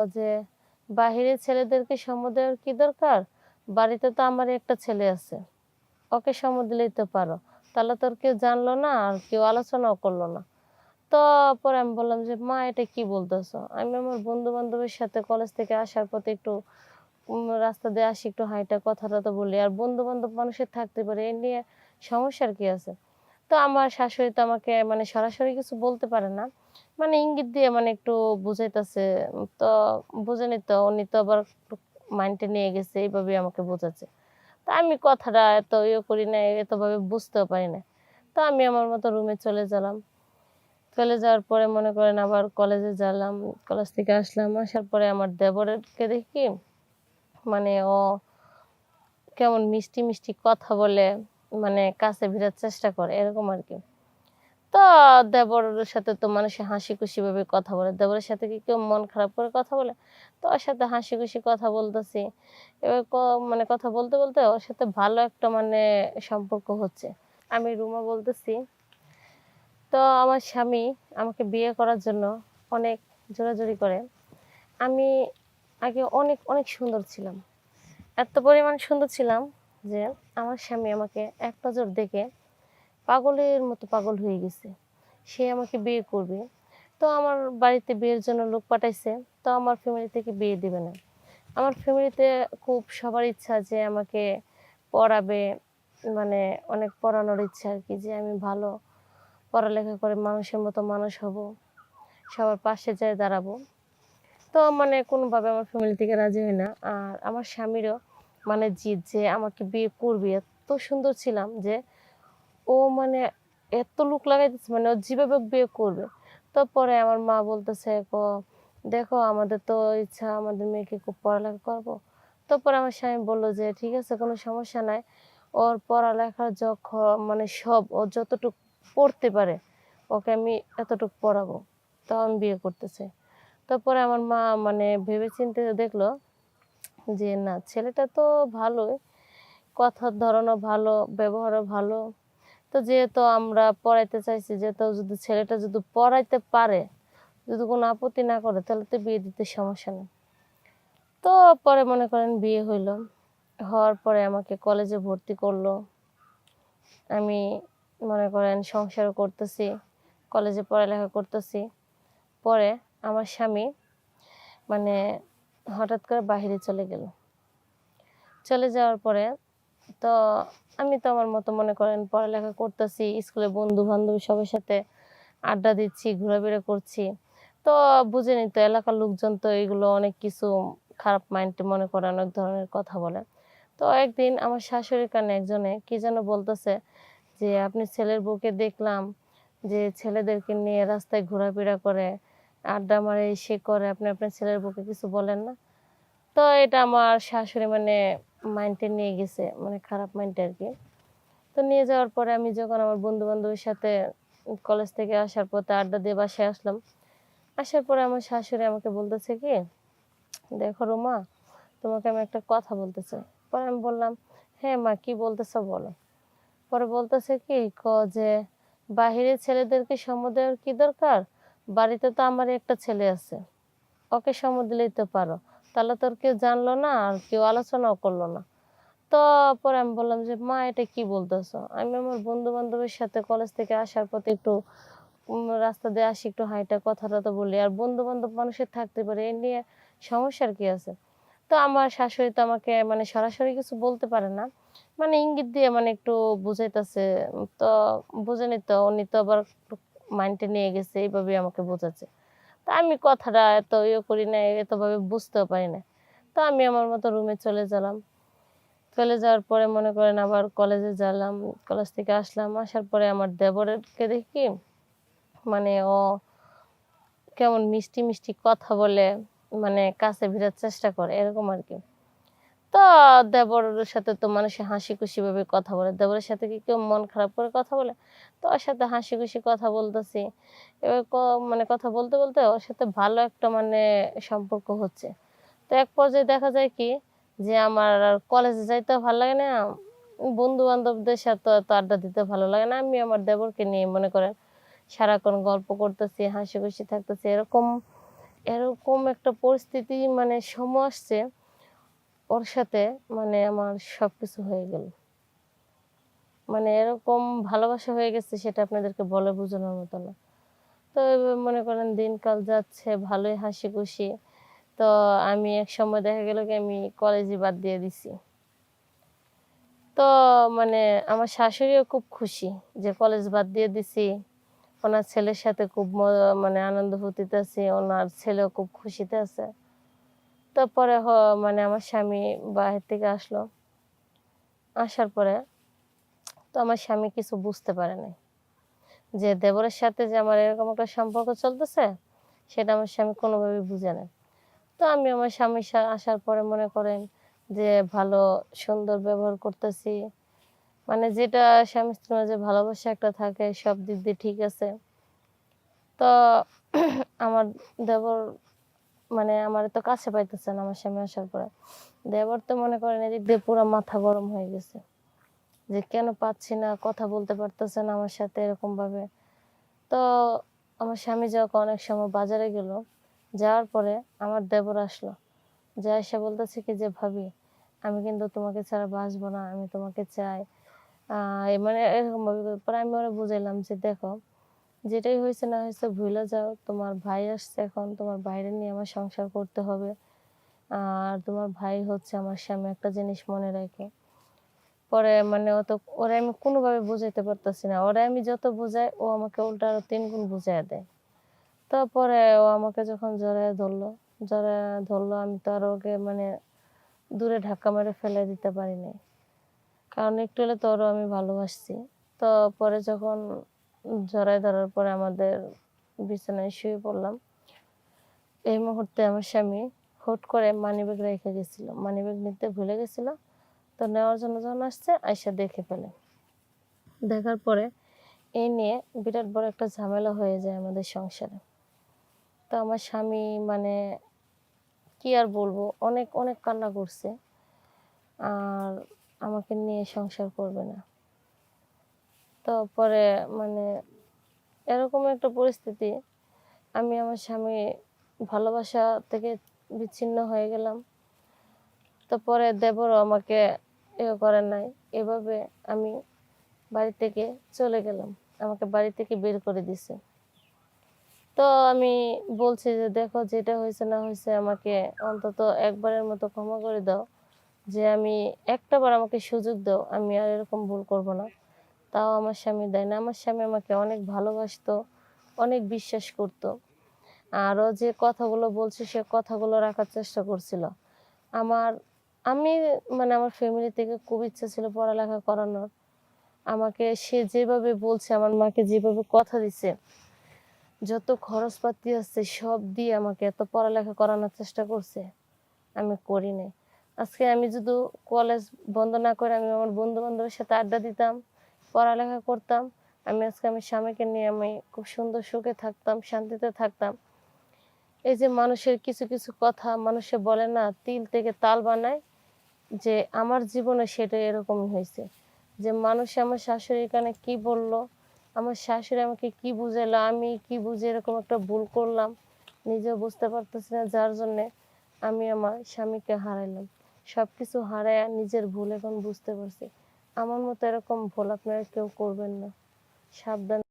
যে বাহিরের ছেলেদেরকে সময় দেওয়ার কি দরকার? বাড়িতে তো আমারই একটা ছেলে আছে। ওকে সময় দিলেই তো পারো। তাহলে তো আর কেউ জানলো না আর কেউ আলোচনাও করলো না। তো পরে আমি বললাম যে, "মা এটা কি বলতেছো? আমি আমার বন্ধু-বান্ধবের সাথে কলেজ থেকে আসার পথে একটু রাস্তা দিয়ে আসি, একটু হাঁইটা কথা-টথা বলি। আর বন্ধু-বান্ধব মানুষের থাকতে পারে। এ নিয়ে সমস্যার কি আছে?" তো আমার শাশুড়ি তো আমাকে মানে সরাসরি কিছু বলতে পারে না। মানে ইঙ্গিত দিয়ে মানে একটু বুঝাইতেছে। তো বুঝেনি তো উনি তো আবার একটু মাইন্ডে নিয়ে গেছে এইভাবেই আমাকে বোঝাচ্ছে। তো আমি কথাটা এত করি নাই, এতভাবে বুঝতেও পারি নাই। তো আমি আমার মতো রুমে চলে গেলাম। চলে যাওয়ার পরে মনে করেন আবার কলেজে গেলাম। কলেজ থেকে আসলাম। আসার পরে আমার দেবরকে দেখি মানে ও কেমন মিষ্টি, মিষ্টি কথা বলে মানে কাছে ভিড়ার চেষ্টা করে এরকম আরকি। তো দেবরের সাথে তো মানুষে হাসি-খুশি ভাবে কথা বলে। দেবরের সাথে কি কেউ মন খারাপ করে কথা বলে? তো ওর সাথে হাসি-খুশি কথা বলতেছি। এবার মানে কথা বলতে, বলতে ওর সাথে ভালো একটা মানে সম্পর্ক হচ্ছে। আমি রুমা বলতেছি, তো আমার স্বামী আমাকে বিয়ে করার জন্য অনেক জোরাজুরি করে। আমি আগে অনেক, অনেক সুন্দর ছিলাম। এত পরিমাণ সুন্দর ছিলাম যে আমার স্বামী আমাকে এক নজর দেখে পাগলের মতো পাগল হয়ে গেছে। সে আমাকে বিয়ে করবে। তো আমার বাড়িতে বিয়ের জন্য লোক পাঠাইছে। তো আমার ফ্যামিলি থেকে বিয়ে দিবে না। আমার ফ্যামিলিতে খুব সবার ইচ্ছা যে আমাকে পড়াবে, মানে অনেক পড়ানোর ইচ্ছা আরকি যে আমি ভালো পড়ালেখা করে মানুষের মতো মানুষ হব। সবার পাশে যেয়ে দাঁড়াবো। তো মানে কোনোভাবে আমার ফ্যামিলি থেকে রাজি হয় না। আর আমার স্বামীরও মানে জিদ যে আমাকে বিয়ে করবে। এত সুন্দর ছিলাম যে ও মানে এত লোক লাগাইতেছে মানে ও যেভাবে বিয়ে করবে। তো পরে আমার মা বলতেছে দেখো আমাদের তো ইচ্ছা আমাদের মেয়েকে খুব পড়ালেখা করবো। তো পরে আমার স্বামী বলল যে, "ঠিক আছে কোনো সমস্যা নাই। ওর পড়ালেখার মানে সব ও যতটুক পড়তে পারে ওকে আমি এতটুকু পড়াবো। তাও আমি বিয়ে করতে চাই।" তারপরে আমার মা মানে ভেবেচিন্তে দেখলো যে না ছেলেটা তো ভালোই, কথার ধরনও ভালো, ব্যবহারও ভালো। তো যেহেতু আমরা পড়াইতে চাইছি যেহেতু যদি ছেলেটা যদি পড়াইতে পারে, যদি কোনো আপত্তি না করে তাহলে তো বিয়ে দিতে সমস্যা নেই। তো পরে মনে করেন বিয়ে হইল। হওয়ার পরে আমাকে কলেজে ভর্তি করলো। আমি মনে করেন সংসারও করতেছি, কলেজে পড়ালেখা করতেছি। পরে আমার স্বামী মানে হঠাৎ করে বাহিরে চলে গেল। চলে যাওয়ার পরে তো আমি তো আমার মতো মনে করেন পড়ালেখা করতেছি, স্কুলে বন্ধু-বান্ধব সবার সাথে আড্ডা দিচ্ছি, ঘোরাফেরা করছি। তো বুঝেনি তো এলাকার লোকজন তো এগুলো অনেক কিছু খারাপ মাইন্ডে মনে করে অনেক ধরনের কথা বলে। তো একদিন আমার শাশুড়ির কানে একজনে কি যেন বলতেছে যে, "আপনি ছেলের বউকে দেখলাম যে ছেলেদেরকে নিয়ে রাস্তায় ঘোরাফেরা করে, আড্ডা মারে, সে করে। আপনি আপনার ছেলের বউকে কিছু বলেন না?" তো এটা আমার শাশুড়ি মানে মাইন্ডে নিয়ে গেছে, মানে খারাপ মাইন্ডে আরকি। তো নিয়ে যাওয়ার পরে আমি যখন আমার বন্ধু-বান্ধবের সাথে কলেজ থেকে আসার পথে আড্ডা দিয়ে বাসায় আসলাম। আসার পরে আমার শাশুড়ি আমাকে বলতেছে কি, "দেখো রুমা, তোমাকে আমি একটা কথা বলতে চাই।" পরে আমি বললাম, "হ্যাঁ মা, কি বলতেছো বলো।" পরে বলতেছে কি যে, "বাহিরের ছেলেদেরকে সময় দেওয়ার কি দরকার? বাড়িতে তো আমারই একটা ছেলে আছে। ওকে সময় দিলেই তো পারো। তাহলে তো আর কেউ জানলো না আর কেউ আলোচনাও করলো না।" তো পরে আমি বললাম যে, "মা এটা কি বলতেছো? আমি আমার বন্ধু-বান্ধবের সাথে কলেজ থেকে আসার পথে একটু রাস্তা দিয়ে আসি, একটু হাঁইটা কথা-টথা বলি। আর বন্ধু-বান্ধব মানুষের থাকতে পারে। এ নিয়ে সমস্যার কি আছে?" তো আমার শাশুড়ি তো আমাকে মানে সরাসরি কিছু বলতে পারে না। মানে ইঙ্গিত দিয়ে মানে একটু বুঝাইতেছে। তো বুঝেনি তো উনি তো আবার একটু মাইন্ডে নিয়ে গেছে এইভাবেই আমাকে বোঝাচ্ছে। তো আমি কথাটা এত করি নাই, এতভাবে বুঝতেও পারি নাই। তো আমি আমার মতো রুমে চলে গেলাম। চলে যাওয়ার পরে মনে করেন আবার কলেজে গেলাম। কলেজ থেকে আসলাম। আসার পরে আমার দেবরকে দেখি মানে ও কেমন মিষ্টি, মিষ্টি কথা বলে মানে কাছে ভিড়ার চেষ্টা করে এরকম আরকি। তো দেবরের সাথে তো মানুষে হাসি-খুশি ভাবে কথা বলে। দেবরের সাথে কি কেউ মন খারাপ করে কথা বলে? তো ওর সাথে হাসি-খুশি কথা বলতেছি। এবার মানে কথা বলতে, বলতে ওর সাথে ভালো একটা মানে সম্পর্ক হচ্ছে। তো এক পর্যায়ে দেখা যায় কি যে আমার আর কলেজে যাইতেও ভাল লাগে না, বন্ধু-বান্ধবদের সাথে এত আড্ডা দিতে ভালো লাগে না। আমি আমার দেবরকে নিয়ে মনে করেন সারাক্ষণ গল্প করতেছি, হাসি-খুশি থাকতেছি। এরকম এরকম একটা পরিস্থিতি মানে সময় আসছে ওর সাথে, মানে আমার সবকিছু হয়ে গেল। মানে এরকম ভালোবাসা হয়ে গেছে সেটা আপনাদেরকে বলে বোঝানোর মতো না। তো এভাবে মনে করেন দিনকাল যাচ্ছে ভালোই হাসি খুশি। তো আমি একসময় দেখা গেল কি আমি কলেজই বাদ দিয়ে দিছি। তো মানে আমার শাশুড়িও খুব খুশি যে কলেজ বাদ দিয়ে দিছি। ওনার ছেলের সাথে খুব মানে আনন্দ ফুর্তিতে আছি। ওনার ছেলেও খুব খুশিতে আছে। তারপরে মানে আমার স্বামী বাহির থেকে আসলো। আসার পরে তো আমার স্বামী কিছু বুঝতে পারে নাই। যে দেবরের সাথে যে আমার এরকম একটা সম্পর্ক চলতেছে, সেটা আমার স্বামী কোনোভাবেই বুঝে নাই। তো আমি আমার স্বামীর আসার পরে মনে করেন যে ভালো সুন্দর ব্যবহার করতেছি। মানে যেটা স্বামী স্ত্রীর মাঝে ভালোবাসা একটা থাকে সব দিক দিয়ে ঠিক আছে। তো আমার দেবর মানে আমার তো কাছে পাইতেছে না আমার স্বামী আসার পরে। দেবর তো মনে করেন এদিক দিয়ে পুরো মাথা গরম হয়ে গেছে। যে কেন পাচ্ছি না, কথা বলতে পারতেছে না আমার সাথে এরকম ভাবে। তো আমার স্বামী যখন অনেক সময় বাজারে গেল, যাওয়ার পরে আমার দেবর আসলো। যে এসে বলতেছে কি যে ভাবি আমি কিন্তু তোমাকে ছাড়া বাঁচবো না, আমি তোমাকে চাই। মানে এরকম ভাবে পরে আমি ওরা বুঝাইলাম যে দেখো যেটাই হয়েছে না হয়েছে ভুলে যাও, তোমার ভাই আসছে, এখন তোমার বাইরে নিয়ে আমার সংসার করতে হবে। আর তোমার ভাই হচ্ছে আমার স্বামী, একটা জিনিস মনে রাখো। পরে মানে ওরা আমি কোনোভাবে বুঝাইতে পারতেছি না। ওরা আমি যত বুঝাই ও আমাকে উল্টা আরো 3 গুণ বুঝাইয়া দেয়। তারপরে ও আমাকে যখন জড়ায় ধরলো আমি তো আর ওকে মানে দূরে ধাক্কা মেরে ফেলে দিতে পারি নাই। কারণ একটু হলে তো ওরও আমি ভালোবাসছি। তো পরে যখন জড়ায় ধরার পরে আমাদের বিছানায় শুয়ে পড়লাম। এই মুহূর্তে আমার স্বামী হুট করে মানিব্যাগ রেখে গেছিল। মানিব্যাগ নিতে ভুলে গেছিল। তো নেওয়ার জন্য যখন আসছে আইসা দেখে ফেলে। দেখার পরে এই নিয়ে বিরাট বড় একটা ঝামেলা হয়ে যায় আমাদের সংসারে। তো আমার স্বামী মানে কি আর বলবো, অনেক অনেক কান্না করছে। আর আমাকে নিয়ে সংসার করবে না। তো পরে মানে এরকম একটা পরিস্থিতি, আমি আমার স্বামী ভালোবাসা থেকে বিচ্ছিন্ন হয়ে গেলাম। তো পরে দেবরও আমাকে করে নাই। এভাবে আমি বাড়ি থেকে চলে গেলাম। আমাকে বাড়ি থেকে বের করে দিছে। তো আমি বলছি যে দেখো যেটা হয়েছে না হয়েছে আমাকে অন্তত একবারের মতো ক্ষমা করে দাও। যে আমি একটাবার আমাকে সুযোগ দাও, আমি আর এরকম ভুল করব না। তাও আমার স্বামী দেয় না। আমার স্বামী আমাকে অনেক ভালোবাসতো, অনেক বিশ্বাস করতো। আরও যে কথাগুলো বলছি সে কথাগুলো রাখার চেষ্টা করছিল। আমার আমি মানে আমার ফ্যামিলি থেকে খুব ইচ্ছা ছিল পড়ালেখা করানোর। আমাকে সে যেভাবে বলছে, আমার মাকে যেভাবে কথা দিছে, যত খরচপাতি আছে সব দিয়ে আমাকে এত পড়ালেখা করানোর চেষ্টা করছে, আমি করি নাই। আজকে আমি যদি কলেজ বন্ধ না করে আমি আমার বন্ধু বান্ধবের সাথে আড্ডা দিতাম, পড়ালেখা করতাম, আমি আজকে আমার স্বামীকে নিয়ে আমি খুব সুন্দর সুখে থাকতাম, শান্তিতে থাকতাম। এই যে মানুষের কিছু কিছু কথা মানুষে বলে না, তিল থেকে তাল বানায়, যে আমার জীবনে সেটা এরকমই হয়েছে। যে মানুষ আমার শাশুড়ির কানে কি বললো, আমার শাশুড়ি আমাকে কি বুঝাইলো, আমি কি বুঝে এরকম একটা ভুল করলাম নিজেও বুঝতে পারতেছি না, যার জন্যে আমি আমার স্বামীকে হারাইলাম। সবকিছু হারাইয়া নিজের ভুল এখন বুঝতে পারছি। আমার মতো এরকম ভুল আপনারা কেউ করবেন না। সাবধান।